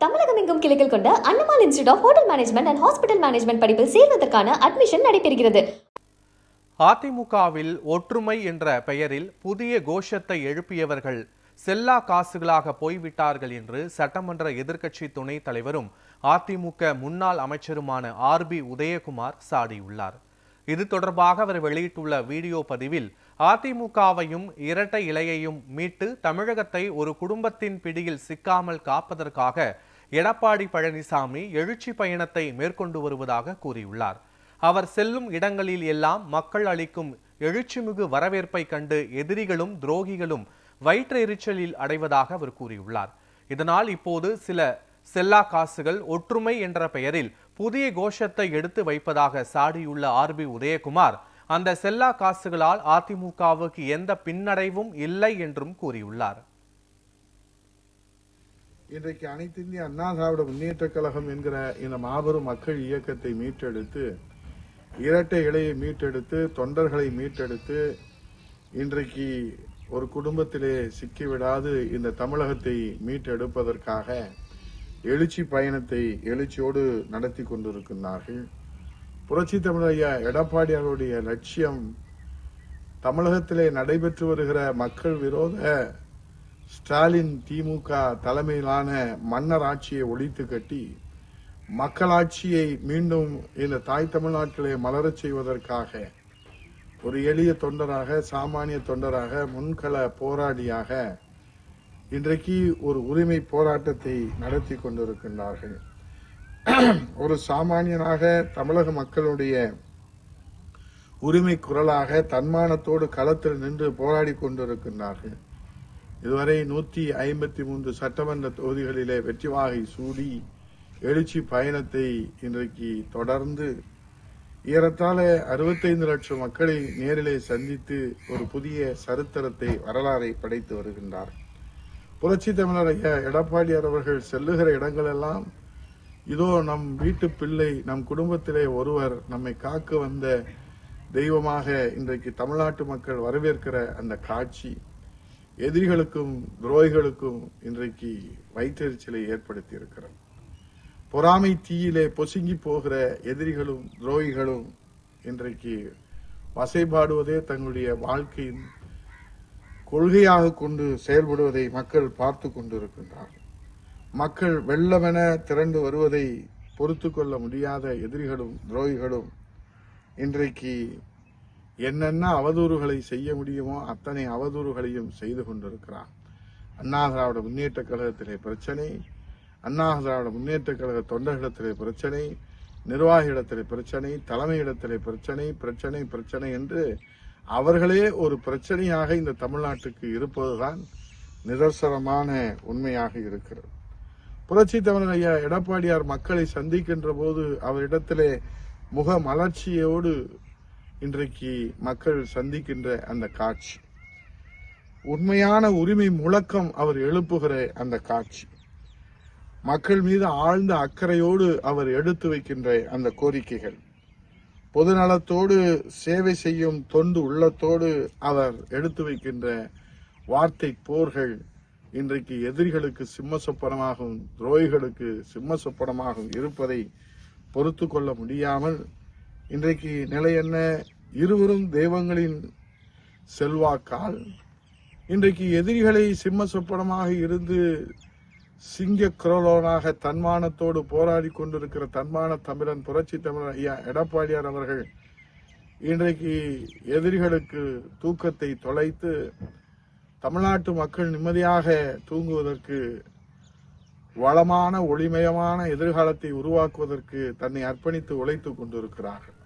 தமிழகம் எங்கும் கிளைகள் கொண்ட Annamal institute of hotel management and hospital management படிப்பில் சேர்வதற்கான அட்மிஷன் நடைபெறுகிறது. அதிமுகவில் ஒற்றுமை என்ற பெயரில் புதிய கோஷத்தை எழுப்பியவர்கள் செல்லா காசுகளாக போய்விட்டார்கள் என்று சட்டமன்ற எதிர்க்கட்சி துணைத் தலைவரும் அதிமுக முன்னாள் அமைச்சருமான RB உதயகுமார் சாடியுள்ளார். இது தொடர்பாக அவர் வெளியிட்டுள்ள வீடியோ பதிவில் அதிமுகவையும் இரட்டை இலையையும் மீட்டு தமிழகத்தை ஒரு குடும்பத்தின் பிடியில் சிக்காமல் காப்பதற்காக எடப்பாடி பழனிசாமி எழுச்சி பயணத்தை மேற்கொண்டு வருவதாக கூறியுள்ளார். அவர் செல்லும் இடங்களில் எல்லாம் மக்கள் அளிக்கும் எழுச்சிமிகு வரவேற்பை கண்டு எதிரிகளும் துரோகிகளும் வயிற்றெரிச்சலில் அடைவதாக அவர் கூறியுள்ளார். இதனால் இப்போது சில செல்லா காசுகள் ஒற்றுமை என்ற பெயரில் புதிய கோஷத்தை எடுத்து வைப்பதாக சாடியுள்ள RB உதயகுமார் அந்த செல்லா காசுகளால் அதிமுகவுக்கு எந்த பின்னடைவும் இல்லை என்றும் கூறியுள்ளார். இன்றைக்கு அனைத்து இந்திய அண்ணா திராவிட முன்னேற்ற கழகம் என்கிற இந்த மாபெரும் மக்கள் இயக்கத்தை மீட்டெடுத்து, இரட்டை இலையை மீட்டெடுத்து, தொண்டர்களை மீட்டெடுத்து, இன்றைக்கு ஒரு குடும்பத்திலே சிக்கிவிடாது இந்த தமிழகத்தை மீட்டெடுப்பதற்காக எழுச்சி பயணத்தை எழுச்சியோடு நடத்தி கொண்டிருக்கிறார்கள். புரட்சி தமிழர் எடப்பாடி அவருடைய லட்சியம் தமிழகத்திலே நடைபெற்று வருகிற மக்கள் விரோத ஸ்டாலின் திமுக தலைமையிலான மன்னர் ஆட்சியை ஒழித்து கட்டி மக்களாட்சியை மீண்டும் இந்த தாய் தமிழ்நாட்டிலே மலரச் செய்வதற்காக ஒரு எளிய தொண்டராக, சாமானிய தொண்டராக, முன்கள போராடியாக இன்றைக்கு ஒரு உரிமை போராட்டத்தை நடத்தி கொண்டிருக்கின்றார்கள். ஒரு சாமானியனாக தமிழக மக்களுடைய உரிமை குரலாக தன்மானத்தோடு களத்தில் நின்று போராடி கொண்டிருக்கின்றார்கள். இதுவரை 153 சட்டமன்ற தொகுதிகளிலே வெற்றி வாகை சூடி எழுச்சி பயணத்தை இன்றைக்கு தொடர்ந்து ஏறத்தாழ 65 லட்சம் மக்களை நேரிலே சந்தித்து ஒரு புதிய சரித்திரத்தை, வரலாறை படைத்து வருகின்றார். புரட்சி தமிழர் எடப்பாடியார் அவர்கள் செல்லுகிற இடங்களெல்லாம் இதோ நம் வீட்டு பிள்ளை, நம் குடும்பத்திலே ஒருவர், நம்மை காக்க வந்த தெய்வமாக இன்றைக்கு தமிழ்நாட்டு மக்கள் வரவேற்கிற அந்த காட்சி எதிரிகளுக்கும் துரோகிகளுக்கும் இன்றைக்கு வயிற்றெரிச்சலை ஏற்படுத்தி இருக்கிறது. பொறாமை தீயிலே பொசுங்கி போகிற எதிரிகளும் துரோகிகளும் இன்றைக்கு வசைபாடுவதே தங்களுடைய வாழ்க்கையின் கொள்கையாக கொண்டு செயல்படுவதை மக்கள் பார்த்து கொண்டிருக்கின்றார்கள். மக்கள் வெள்ளமென திரண்டு வருவதை பொறுத்து கொள்ள முடியாத எதிரிகளும் துரோகிகளும் இன்றைக்கு என்னென்ன அவதூறுகளை செய்ய முடியுமோ அத்தனை அவதூறுகளையும் செய்து கொண்டிருக்கிறார். அண்ணா திராவிட முன்னேற்ற கழகத்திலே பிரச்சனை, அண்ணா திராவிட முன்னேற்ற கழக தொண்டர்களிடத்திலே பிரச்சனை, நிர்வாகியிடத்திலே பிரச்சனை, தலைமையிடத்திலே பிரச்சனை, பிரச்சனை பிரச்சனை என்று அவர்களே ஒரு பிரச்சனையாக இந்த தமிழ்நாட்டுக்கு இருப்பதுதான் நிதர்சனமான உண்மையாக இருக்கிறது. புரட்சி தமிழர் எடப்பாடியார் மக்களை சந்திக்கின்ற போது அவரிடத்திலே முக மலர்ச்சியோடு இன்றைக்கு மக்கள் சந்திக்கின்ற அந்த காட்சி, உண்மையான உரிமை முழக்கம் அவர் எழுப்புகிற அந்த காட்சி, மக்கள் மீது ஆழ்ந்த அக்கறையோடு அவர் எடுத்து வைக்கின்ற அந்த கோரிக்கைகள், பொதுநலத்தோடு சேவை செய்யும் தொண்டு உள்ளத்தோடு அவர் எடுத்து வைக்கின்ற வார்த்தை போர்கள் இன்றைக்கு எதிரிகளுக்கு சிம்ம சொப்பனமாகவும் துரோகிகளுக்கு சிம்ம சொப்பனமாகவும் இருப்பதை பொறுத்து கொள்ள முடியாமல் இன்றைக்கு நிலை என்ன, இருவரும் தெய்வங்களின் செல்வாக்கால் இன்றைக்கு எதிரிகளை சிம்ம சொப்பனமாக இருந்து சிங்க குரலோனாக தன்மானத்தோடு போராடி கொண்டிருக்கிற தன்மான தமிழன் புரட்சி தமிழர் எடப்பாடியார் அவர்கள் இன்றைக்கு எதிரிகளுக்கு தூக்கத்தை தொலைத்து தமிழ்நாட்டு மக்கள் நிம்மதியாக தூங்குவதற்கு, வளமான ஒளிமயமான எதிர்காலத்தை உருவாக்குவதற்கு தன்னை அர்ப்பணித்து உழைத்துக் கொண்டிருக்கிறார்கள்.